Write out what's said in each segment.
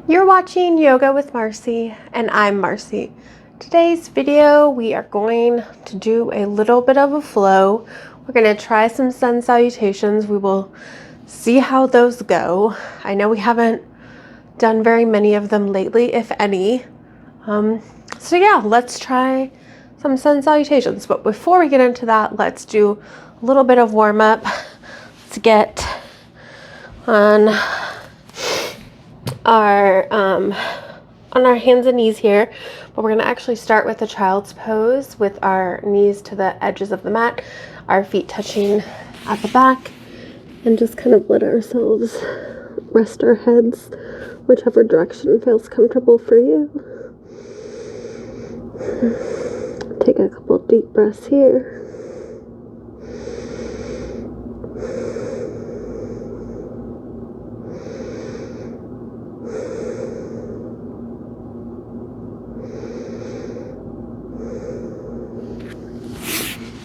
You're watching Yoga with Marcie, and I'm Marcie. Today's video, we are going to do a little bit of a flow. We're going to try some sun salutations. We will see how those go. I know we haven't done very many of them lately, if any. So yeah, let's try some sun salutations. But before we get into that, let's do a little bit of warm up to get on our hands and knees here, but we're going to actually start with the child's pose with our knees to the edges of the mat, our feet touching at the back, and just kind of let ourselves rest our heads whichever direction feels comfortable for you. Take a couple deep breaths here.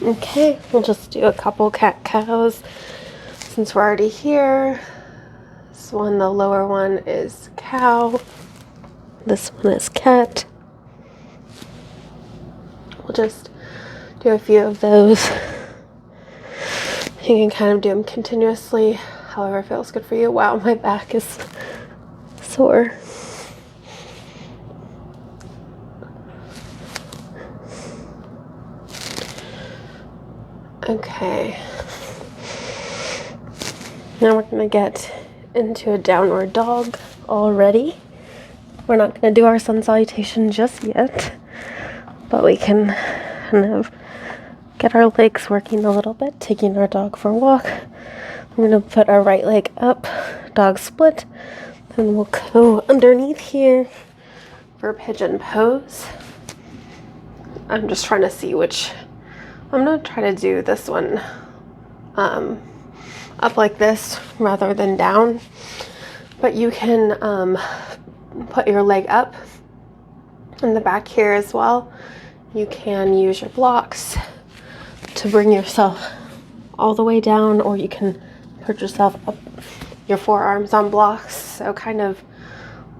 Okay, we'll just do a couple cat-cows since we're already here. This one, the lower one, is cow. This one is cat. We'll just do a few of those. You can kind of do them continuously, however feels good for you. Wow, my back is sore. Okay, now we're going to get into a downward dog already. We're not going to do our sun salutation just yet, but we can kind of get our legs working a little bit, taking our dog for a walk. I'm going to put our right leg up, dog split, then we'll go underneath here for pigeon pose. I'm just trying to see which. I'm going to try to do this one up like this rather than down, but you can put your leg up in the back here as well. You can use your blocks to bring yourself all the way down, or you can put yourself up, your forearms on blocks, so kind of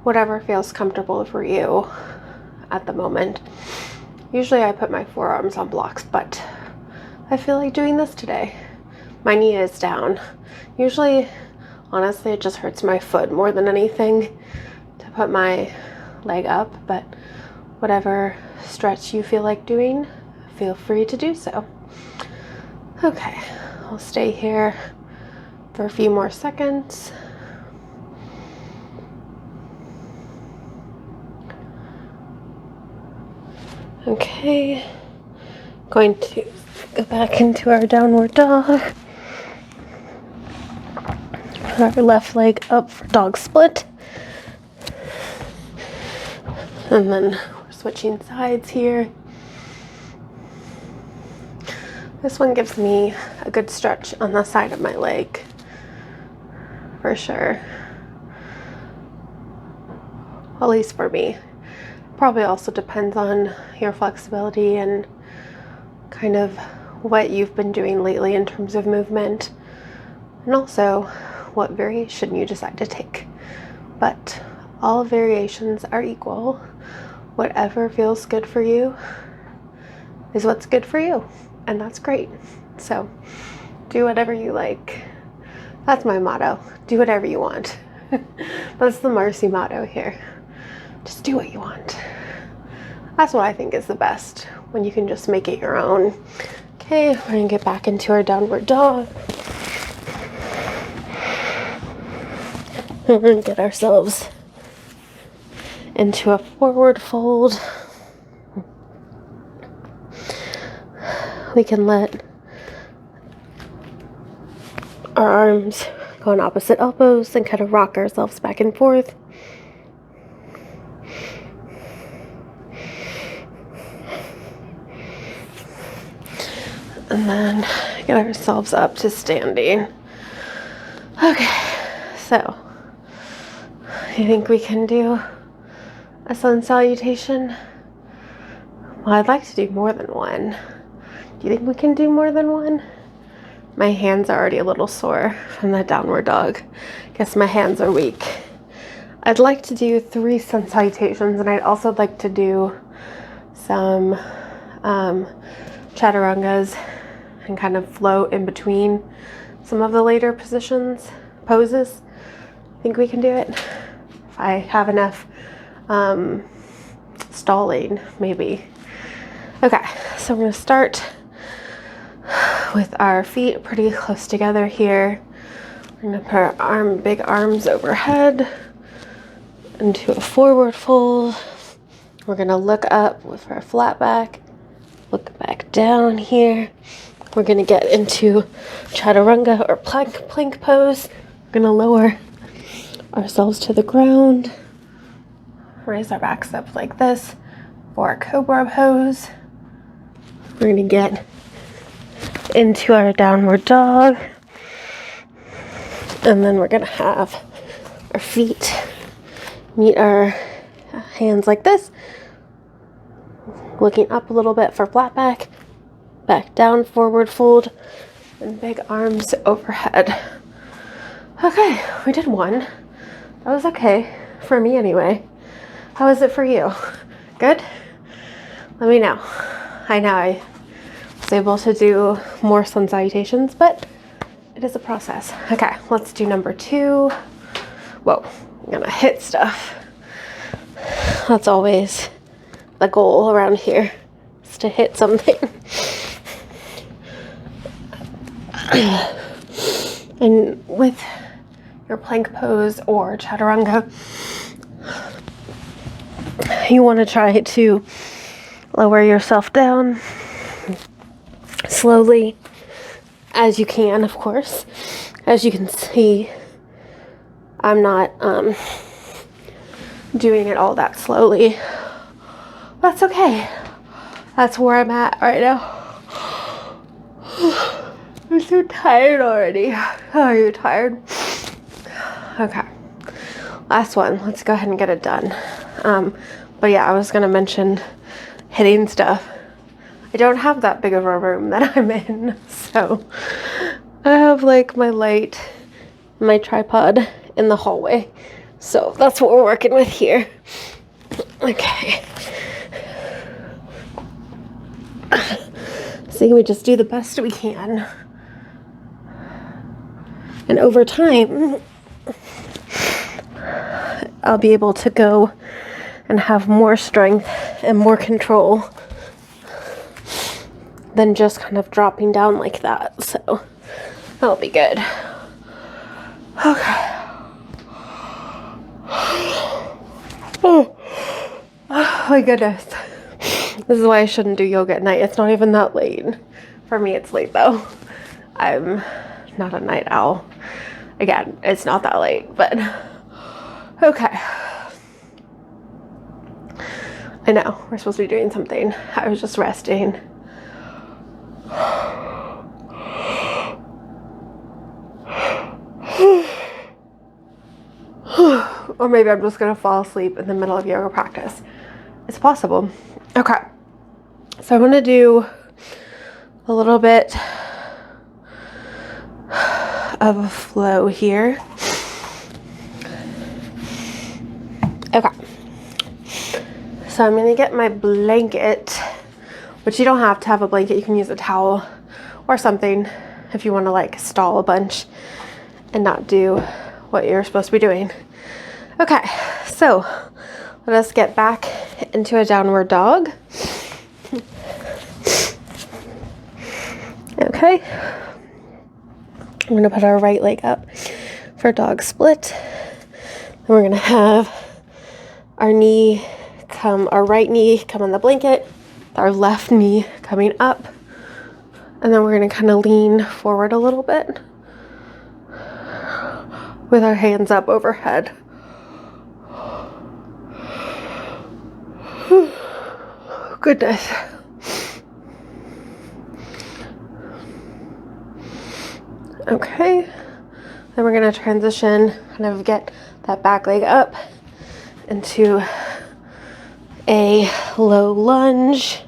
whatever feels comfortable for you at the moment. Usually I put my forearms on blocks, but I feel like doing this today. My knee is down. Usually, honestly, it just hurts my foot more than anything to put my leg up, but whatever stretch you feel like doing, feel free to do so. Okay, I'll stay here for a few more seconds. Okay, going to go back into our downward dog. Put our left leg up for dog split. And then we're switching sides here. This one gives me a good stretch on the side of my leg, for sure. At least for me. Probably also depends on your flexibility and kind of what you've been doing lately in terms of movement, and also what variation you decide to take. But all variations are equal. Whatever feels good for you is what's good for you, and that's great. So do whatever you like. That's my motto. Do whatever you want. That's the Marcie motto here. Just do what you want. That's what I think is the best, when you can just make it your own. Okay, we're gonna get back into our downward dog. We're gonna get ourselves into a forward fold. We can let our arms go on opposite elbows and kind of rock ourselves back and forth. And then get ourselves up to standing. Okay, so you think we can do a sun salutation? Well, I'd like to do more than one. Do you think we can do more than one? My hands are already a little sore from that downward dog. Guess my hands are weak. I'd like to do 3 sun salutations, and I'd also like to do some chaturangas and kind of float in between some of the later poses. I think we can do it if I have enough stalling, maybe. Okay, so I'm going to start with our feet pretty close together here. We're going to put our big arms overhead into a forward fold. We're going to look up with our flat back, look back down here. We're going to get into chaturanga or plank pose. We're going to lower ourselves to the ground, raise our backs up like this for a cobra pose. We're going to get into our downward dog, and then we're going to have our feet meet our hands like this, looking up a little bit for flat back, back down, forward fold, and big arms overhead. Okay, we did 1. That was okay for me anyway. How is it for you? Good? Let me know. I know I was able to do more sun salutations, but it is a process. Okay, let's do number 2. Whoa, I'm gonna hit stuff. That's always the goal around here, is to hit something. And with your plank pose or chaturanga, you want to try to lower yourself down slowly as you can, of course. As you can see, I'm not doing it all that slowly. That's okay. That's where I'm at right now. I'm so tired already. Are you tired? Okay. Last one. Let's go ahead and get it done. But yeah, I was going to mention hitting stuff. I don't have that big of a room that I'm in, so I have like my light, my tripod in the hallway. So that's what we're working with here. Okay. See, we just do the best we can. And over time, I'll be able to go and have more strength and more control than just kind of dropping down like that. So that'll be good. Okay. Oh my goodness. This is why I shouldn't do yoga at night. It's not even that late. For me, it's late though. I'm not a night owl. Again, it's not that late, but okay. I know, we're supposed to be doing something. I was just resting. Or maybe I'm just gonna fall asleep in the middle of yoga practice. It's possible. Okay. So I'm gonna do a little bit of a flow here. Okay. So I'm going to get my blanket, which you don't have to have a blanket. You can use a towel or something if you want to like stall a bunch and not do what you're supposed to be doing. Okay, so let us get back into a downward dog. Okay. I'm going to put our right leg up for dog split. Then we're going to have our right knee come on the blanket, our left knee coming up, and then we're going to kind of lean forward a little bit with our hands up overhead. Goodness. Okay, then we're going to transition, kind of get that back leg up into a low lunge.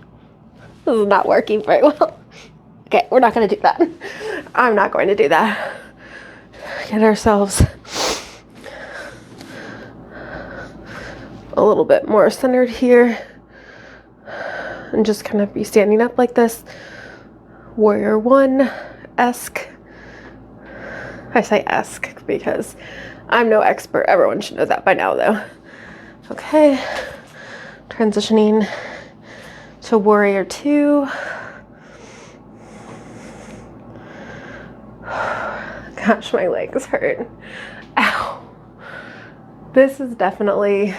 This is not working very well. Okay, we're not going to do that. I'm not going to do that. Get ourselves a little bit more centered here. And just kind of be standing up like this. Warrior one-esque. I say esque because I'm no expert. Everyone should know that by now though. Okay. Transitioning to warrior two. Gosh, my legs hurt. Ow. This is definitely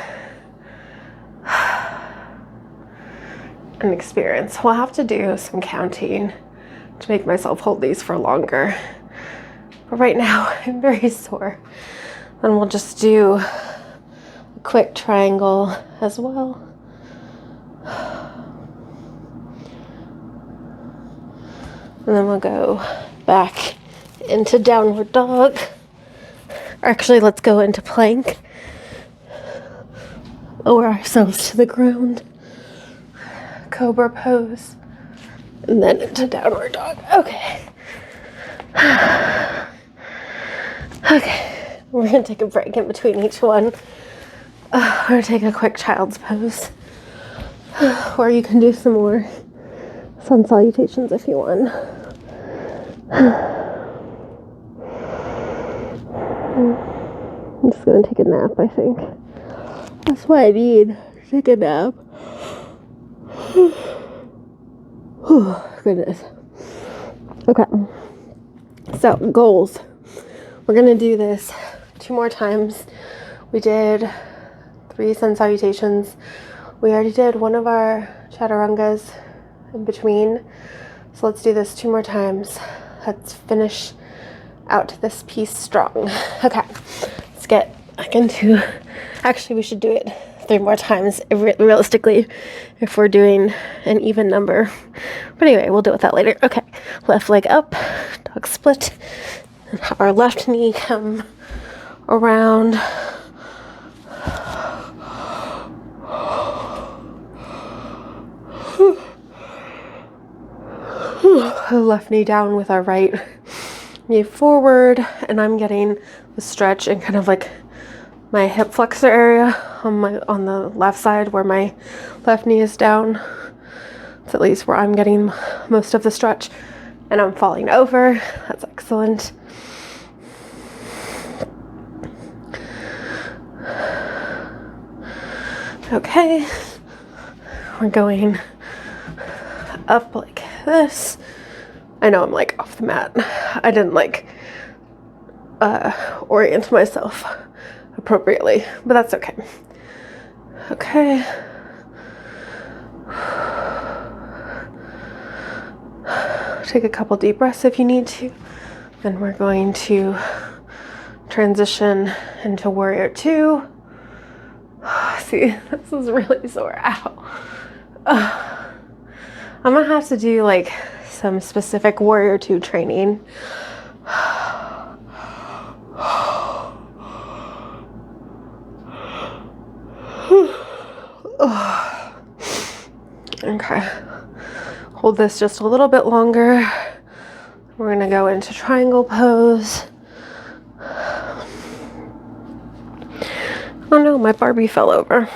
an experience. We'll have to do some counting to make myself hold these for longer. But right now, I'm very sore. Then we'll just do a quick triangle as well. And then we'll go back into downward dog. Or actually, let's go into plank. Lower ourselves to the ground. Cobra pose. And then into downward dog. Okay. Okay. We're going to take a break in between each one. We're going to take a quick child's pose. Or you can do some more sun salutations if you want. I'm just going to take a nap, I think. That's what I need. Take a nap. Goodness. Okay. So, goals. We're going to do this 2 more times. We did 3 sun salutations. We already did one of our chaturangas in between. So let's do this 2 more times. Let's finish out this piece strong. Okay. Let's get back into... Actually, we should do it 3 more times, realistically, if we're doing an even number. But anyway, we'll deal with that later. Okay. Left leg up. Dog split. And have our left knee come around. Left knee down with our right knee forward, and I'm getting the stretch and kind of like my hip flexor area on the left side where my left knee is down. It's at least where I'm getting most of the stretch, and I'm falling over. That's excellent. Okay, we're going up like this. I know I'm like off the mat. I didn't like orient myself appropriately, but that's okay. Okay. Take a couple deep breaths if you need to. Then we're going to transition into warrior two. See, this is really sore. Ow. I'm gonna have to do like some specific warrior two training. Okay. Hold this just a little bit longer. We're gonna go into triangle pose. Oh no, my Barbie fell over.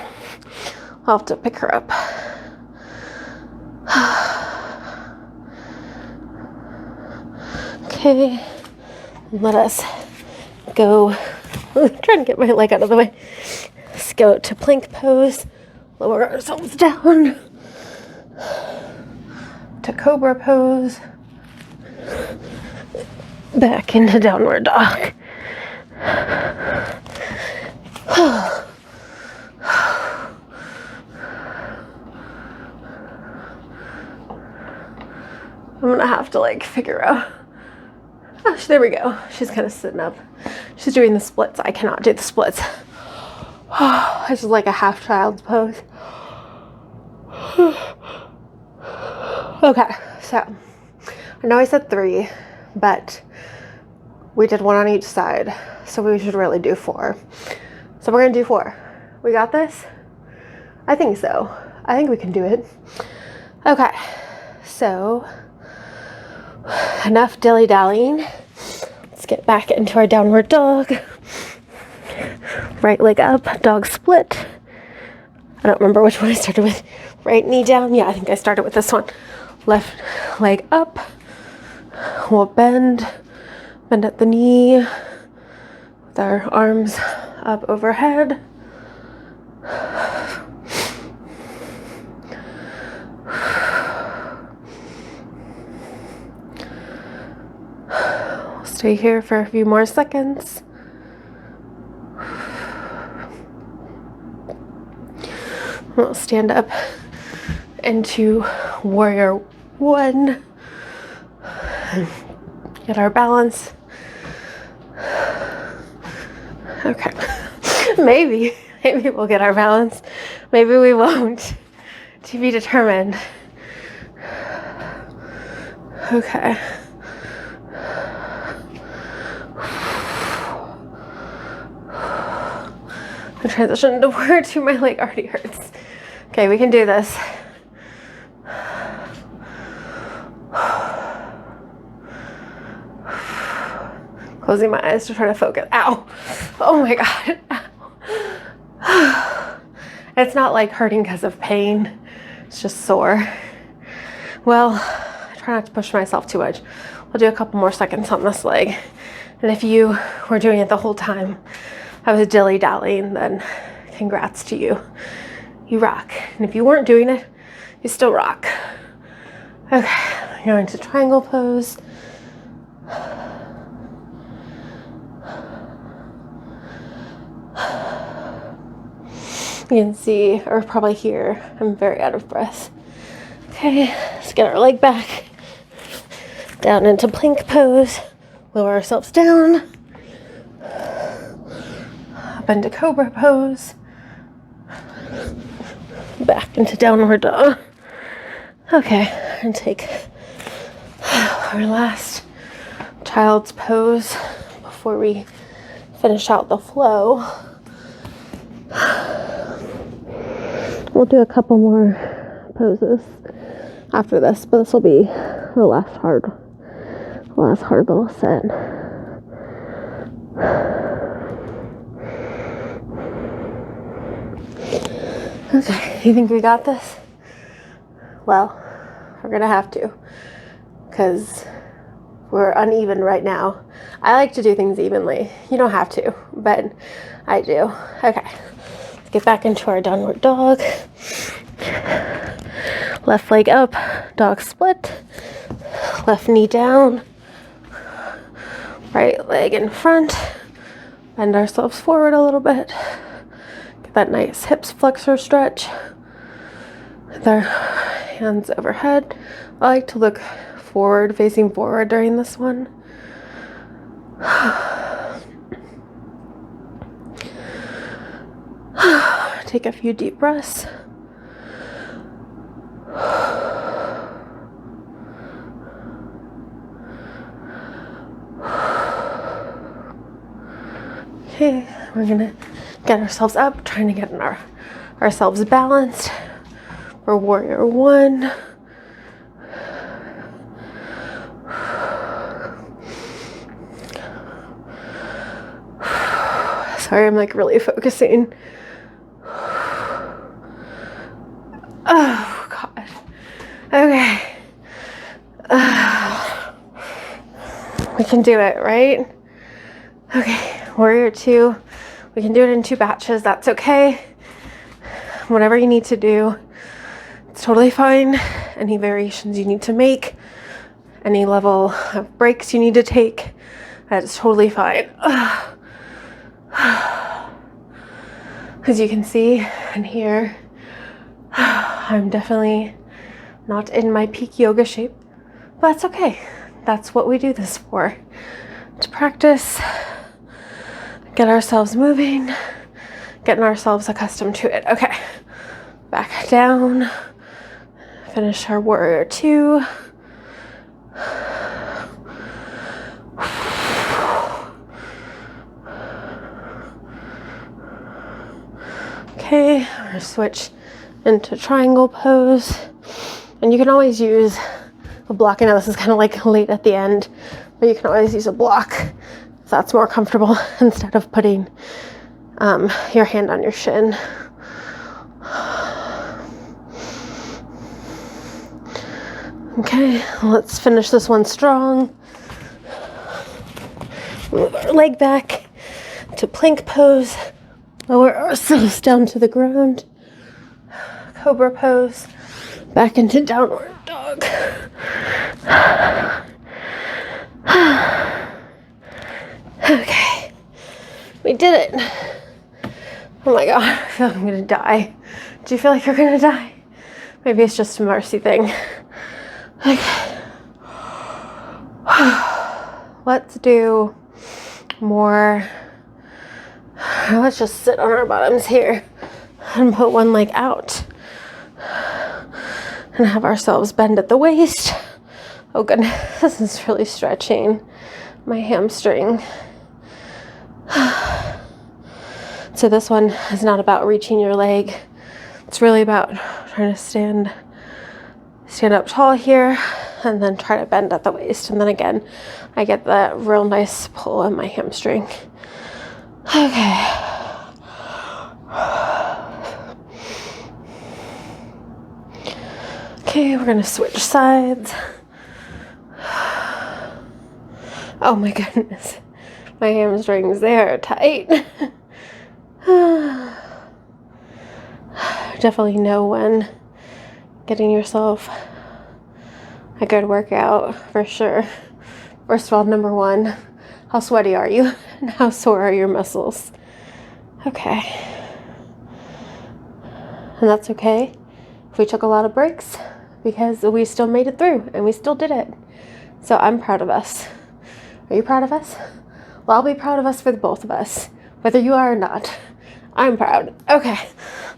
I'll have to pick her up. Okay, let us go. I'm trying to get my leg out of the way. Let's go to plank pose. Lower ourselves down. To cobra pose. Back into downward dog. I'm gonna have to like figure out. Oh, there we go. She's kind of sitting up. She's doing the splits. I cannot do the splits. This is like a half child's pose. Okay, so I know I said 3, but we did 1 on each side, so we should really do 4. So we're gonna do 4. We got this? I think so. I think we can do it. Okay, so enough dilly-dallying. Let's get back into our downward dog. Right leg up, dog split. I don't remember which one I started with. Right knee down. Yeah, I think I started with this one. Left leg up. We'll bend at the knee with our arms up overhead. We'll stay here for a few more seconds. We'll stand up into warrior one. Get our balance. Okay. Maybe we'll get our balance. Maybe we won't. To be determined. Okay. I transitioned to warrior two. My leg already hurts. Okay, we can do this. Closing my eyes to try to focus. Ow. Oh my God. Ow. It's not like hurting because of pain. It's just sore. Well, I try not to push myself too much. We'll do a couple more seconds on this leg. And if you were doing it the whole time, I was dilly-dallying, then congrats to you. You rock. And if you weren't doing it, you still rock. Okay, going to triangle pose. You can see, or probably hear, I'm very out of breath. Okay, let's get our leg back. Down into plank pose. Lower ourselves down. Up into cobra pose. Back into downward dog. Okay, and take our last child's pose before we finish out the flow. We'll do a couple more poses after this, but this will be the last hard little set. Okay, you think we got this? Well, we're gonna have to, because we're uneven right now. I like to do things evenly. You don't have to, but I do. Okay, let's get back into our downward dog. Left leg up, dog split. Left knee down. Right leg in front. Bend ourselves forward a little bit. Get that nice hips flexor stretch. With our hands overhead. I like to look forward, facing forward during this one. Take a few deep breaths. Okay, we're gonna get ourselves up, trying to get ourselves balanced for warrior one. Sorry, I'm like really focusing. Oh God. Okay. We can do it, right? Okay, warrior two. We can do it in 2 batches. That's okay. Whatever you need to do, it's totally fine. Any variations you need to make, any level of breaks you need to take, that's totally fine. As you can see and hear, I'm definitely not in my peak yoga shape, but that's okay. That's what we do this for. To practice, get ourselves moving, getting ourselves accustomed to it. Okay, back down, finish our warrior two. Okay, we're gonna switch into triangle pose. And you can always use a block. I know this is kind of like late at the end, but you can always use a block if that's more comfortable instead of putting your hand on your shin. Okay, let's finish this one strong. Move our leg back to plank pose. Lower ourselves down to the ground. Cobra pose. Back into downward dog. Okay, we did it. Oh my god, I feel like I'm gonna die. Do you feel like you're gonna die? Maybe it's just a Marcie thing. Okay. Let's do more. Let's just sit on our bottoms here and put one leg out and have ourselves bend at the waist. Oh goodness, this is really stretching my hamstring. So this one is not about reaching your leg. It's really about trying to stand up tall here and then try to bend at the waist. And then again, I get that real nice pull in my hamstring. Okay. Okay, we're gonna switch sides. Oh my goodness. My hamstrings, they are tight. Definitely know when getting yourself a good workout for sure. First of all, number one, how sweaty are you? And how sore are your muscles? Okay. And that's okay if we took a lot of breaks because we still made it through and we still did it. So I'm proud of us. Are you proud of us? Well, I'll be proud of us for the both of us, whether you are or not. I'm proud. Okay,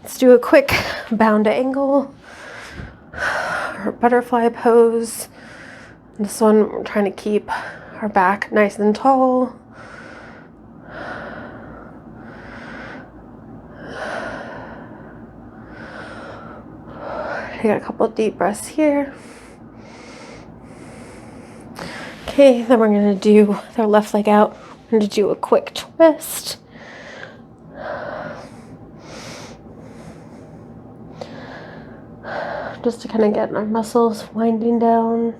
let's do a quick bound angle or butterfly pose. This one, we're trying to keep our back nice and tall. Take a couple deep breaths here. Okay, then we're going to do with our left leg out. We're going to do a quick twist. Just to kind of get our muscles winding down.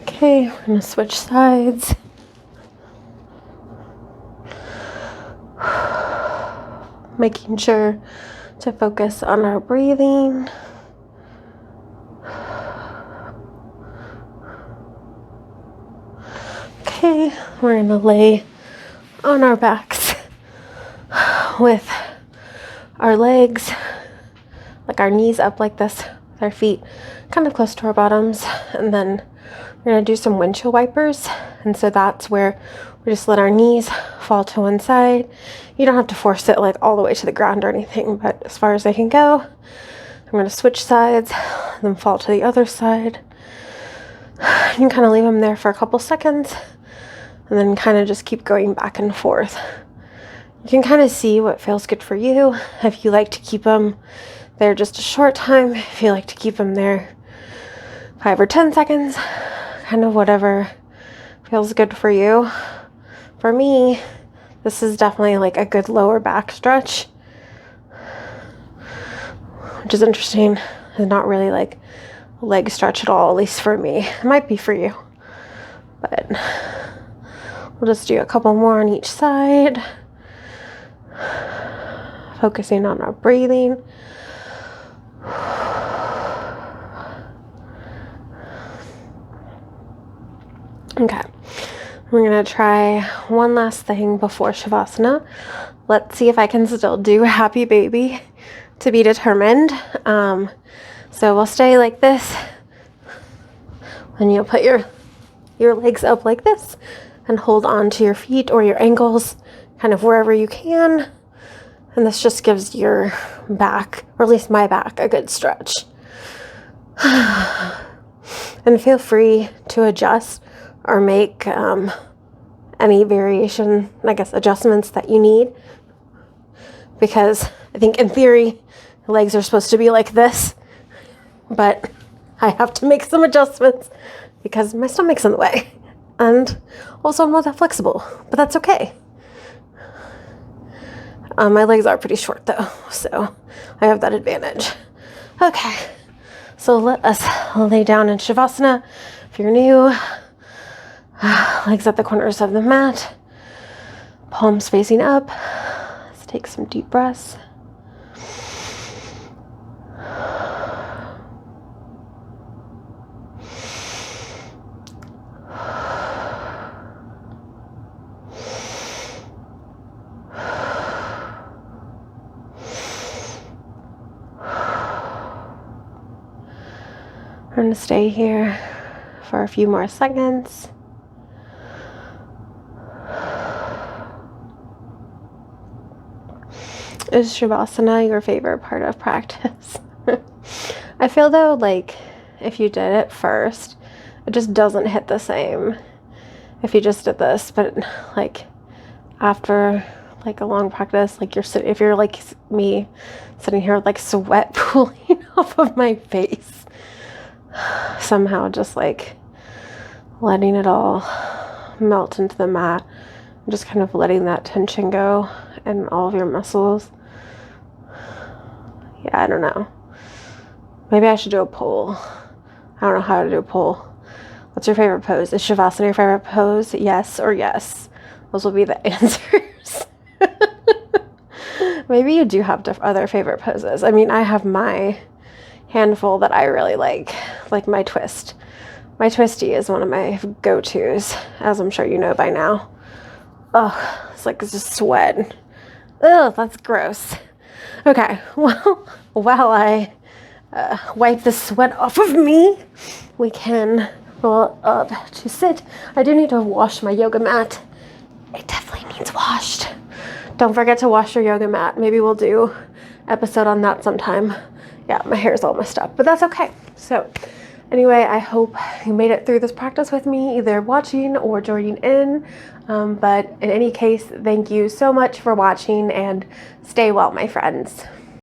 Okay, we're going to switch sides. Making sure to focus on our breathing. Okay, we're going to lay on our backs with our legs, like our knees up like this, with our feet kind of close to our bottoms, and then we're going to do some windshield wipers. And so that's where we just let our knees fall to one side. You don't have to force it like all the way to the ground or anything, but as far as I can go, I'm going to switch sides, then fall to the other side. You can kind of leave them there for a couple seconds, and then kind of just keep going back and forth. You can kind of see what feels good for you. If you like to keep them there just a short time, if you like to keep them there 5 or 10 seconds, kind of whatever feels good for you. For me, this is definitely like a good lower back stretch, which is interesting. It's not really like a leg stretch at all, at least for me. It might be for you, but we'll just do a couple more on each side, focusing on our breathing. Okay, we're going to try one last thing before Shavasana. Let's see if I can still do Happy Baby, to be determined. So we'll stay like this. And you'll put your legs up like this and hold on to your feet or your ankles, kind of wherever you can. And this just gives your back, or at least my back, a good stretch. And feel free to adjust or make any variation, I guess, adjustments that you need. Because I think in theory, the legs are supposed to be like this, but I have to make some adjustments because my stomach's in the way. And also I'm not that flexible, but that's okay. My legs are pretty short though, so I have that advantage. Okay, so let us lay down in Shavasana. If you're new, legs at the corners of the mat, palms facing up. Let's take some deep breaths. I'm going to stay here for a few more seconds. Is Shavasana your favorite part of practice? I feel though, like, if you did it first, it just doesn't hit the same if you just did this. But like after like a long practice, like if you're like me sitting here with like sweat pooling off of my face, somehow just like letting it all melt into the mat, just kind of letting that tension go in all of your muscles. Yeah, I don't know. Maybe I should do a poll. I don't know how to do a poll. What's your favorite pose? Is Shavasana your favorite pose? Yes or yes. Those will be the answers. Maybe you do have other favorite poses. I mean, I have my handful that I really like my twist. My twisty is one of my go-tos, as I'm sure you know by now. Oh, it's just sweat. Ugh, that's gross. Okay, well, while I wipe the sweat off of me, we can roll up to sit. I do need to wash my yoga mat. It definitely needs washed. Don't forget to wash your yoga mat. Maybe we'll do episode on that sometime. Yeah, my hair's all messed up, but that's okay. So anyway, I hope you made it through this practice with me, either watching or joining in. But in any case, thank you so much for watching, and stay well, my friends.